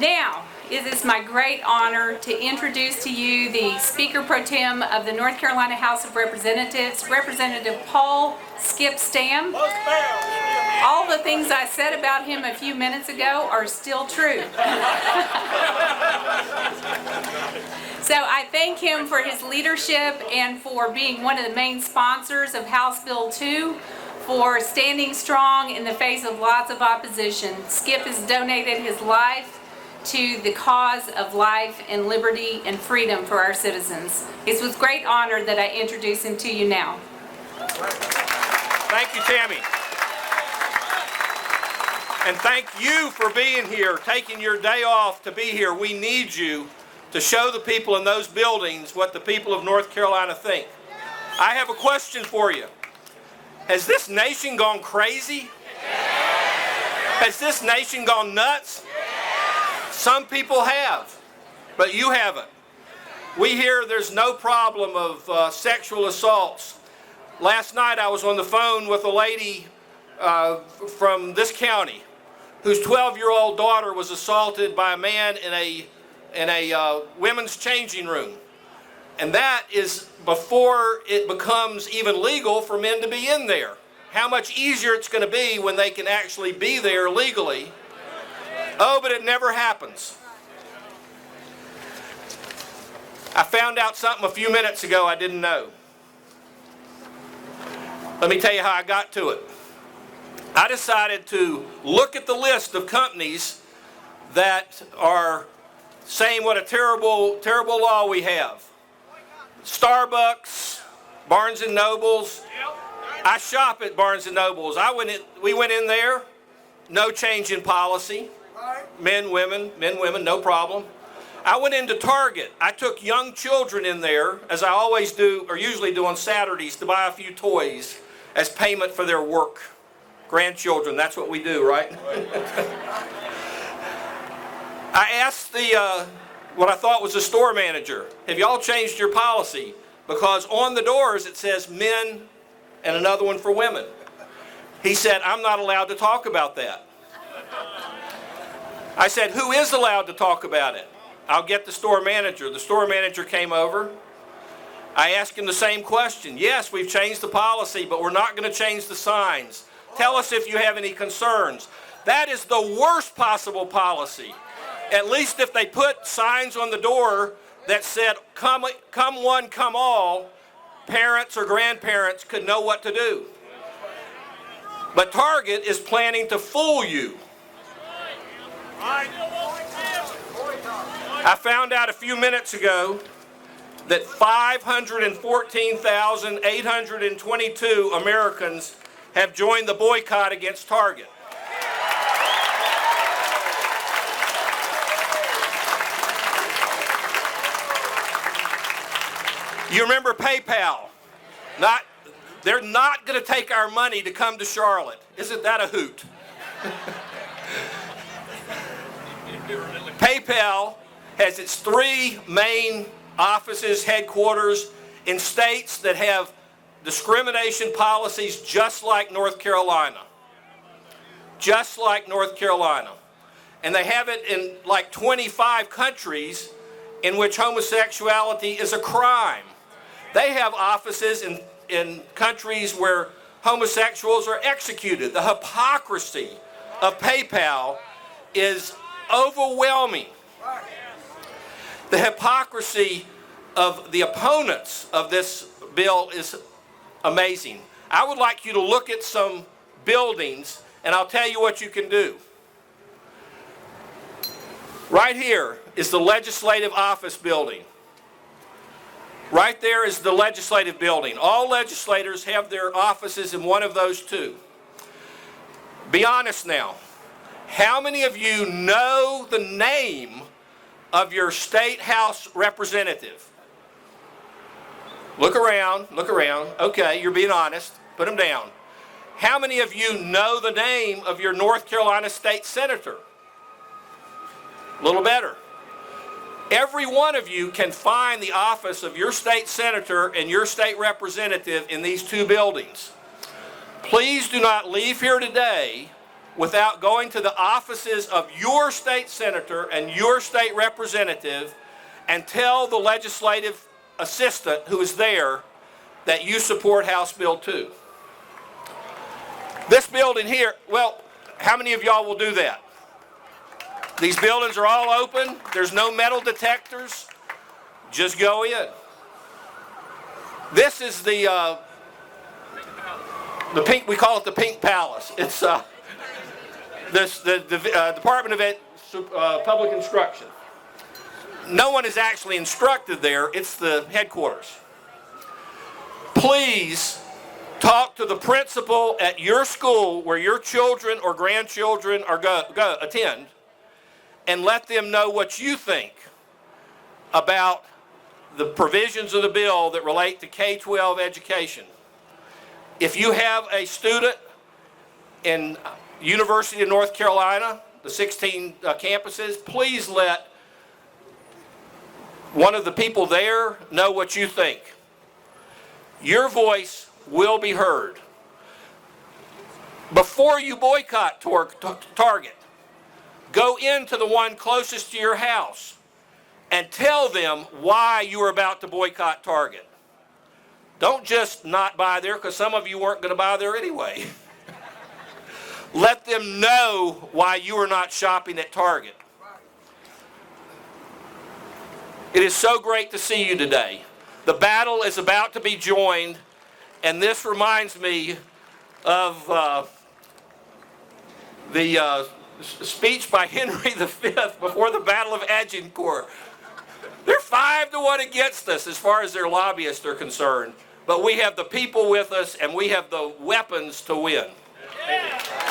Now, it is my great honor to introduce to you the Speaker Pro-Tem of the North Carolina House of Representatives, Representative Paul "Skip" Stam. All the things I said about him a few minutes ago are still true. So I thank him for his leadership and for being one of the main sponsors of House Bill 2, for standing strong in the face of lots of opposition. Skip has donated his life to the cause of life and liberty and freedom for our citizens. It's with great honor that I introduce him to you now. Thank you, Tammy. And thank you for being here, taking your day off to be here. We need you to show the people in those buildings what the people of North Carolina think. I have a question for you. Has this nation gone crazy? Has this nation gone nuts? Some people have, but you haven't. We hear there's no problem of sexual assaults. Last night I was on the phone with a lady from this county whose 12-year-old daughter was assaulted by a man in a women's changing room. And that is before it becomes even legal for men to be in there. How much easier it's going to be when they can actually be there legally. Oh, but it never happens. I found out something a few minutes ago I didn't know. Let me tell you how I got to it. I decided to look at the list of companies that are saying what a terrible, terrible law we have. Starbucks, Barnes & Nobles. I shop at Barnes & Nobles. We went in there, no change in policy. Men, women, no problem. I went into Target. I took young children in there, as I always do, or usually do on Saturdays, to buy a few toys as payment for their work. Grandchildren, that's what we do, right? I asked what I thought was the store manager, have y'all changed your policy? Because on the doors it says men and another one for women. He said, I'm not allowed to talk about that. I said, who is allowed to talk about it? I'll get the store manager. The store manager came over. I asked him the same question. Yes, we've changed the policy, but we're not going to change the signs. Tell us if you have any concerns. That is the worst possible policy. At least if they put signs on the door that said, come one, come all, parents or grandparents could know what to do. But Target is planning to fool you. I found out a few minutes ago that 514,822 Americans have joined the boycott against Target. You remember PayPal? They're not going to take our money to come to Charlotte. Isn't that a hoot? PayPal has its 3 main offices, headquarters in states that have discrimination policies just like North Carolina. Just like North Carolina. And they have it in like 25 countries in which homosexuality is a crime. They have offices in countries where homosexuals are executed. The hypocrisy of PayPal is overwhelming. The hypocrisy of the opponents of this bill is amazing. I would like you to look at some buildings, and I'll tell you what you can do. Right here is the Legislative Office Building. Right there is the Legislative Building. All legislators have their offices in one of those two. Be honest now. How many of you know the name of your state house representative? Look around, look around. Okay, you're being honest. Put them down. How many of you know the name of your North Carolina state senator? A little better. Every one of you can find the office of your state senator and your state representative in these two buildings. Please do not leave here today without going to the offices of your state senator and your state representative and tell the legislative assistant who is there that you support House Bill 2. This building here, well, how many of y'all will do that? These buildings are all open. There's no metal detectors. Just go in. This is the pink, we call it the Pink Palace. It's the Department of Public Instruction. No one is actually instructed there. It's the headquarters. Please talk to the principal at your school where your children or grandchildren are attend, and let them know what you think about the provisions of the bill that relate to K-12 education. If you have a student in University of North Carolina, the 16 campuses, please let one of the people there know what you think. Your voice will be heard. Before you boycott Target, go into the one closest to your house and tell them why you are about to boycott Target. Don't just not buy there, because some of you weren't going to buy there anyway. Let them know why you are not shopping at Target. It is so great to see you today. The battle is about to be joined, and this reminds me of the speech by Henry V before the Battle of Agincourt. They're 5-1 against us as far as their lobbyists are concerned, but we have the people with us and we have the weapons to win. Yeah.